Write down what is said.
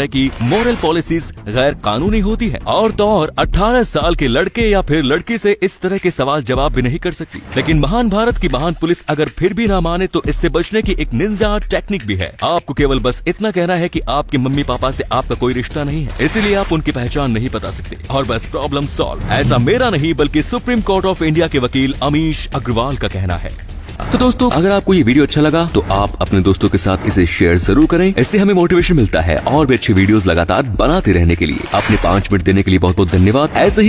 कि moral policies गैर कानूनी होती है और तो और 18 साल के लड़के या फिर लड़की से इस तरह के सवाल जवाब भी नहीं कर सकती। लेकिन महान भारत की महान पुलिस अगर फिर भी ना माने तो इससे बचने की एक निंजा टेक्निक भी है। आपको केवल बस इतना कहना है कि आपके मम्मी पापा से आपका कोई रिश्ता नहीं है, इसीलिए आप उनकी पहचान नहीं बता सकते और बस प्रॉब्लम सॉल्व। ऐसा मेरा नहीं बल्कि सुप्रीम कोर्ट ऑफ इंडिया के वकील अमीश अग्रवाल का कहना है। तो दोस्तों, अगर आपको ये वीडियो अच्छा लगा तो आप अपने दोस्तों के साथ इसे शेयर जरूर करें। इससे हमें मोटिवेशन मिलता है और भी अच्छी वीडियोस लगातार बनाते रहने के लिए। अपने 5 मिनट देने के लिए बहुत बहुत धन्यवाद। ऐसे ही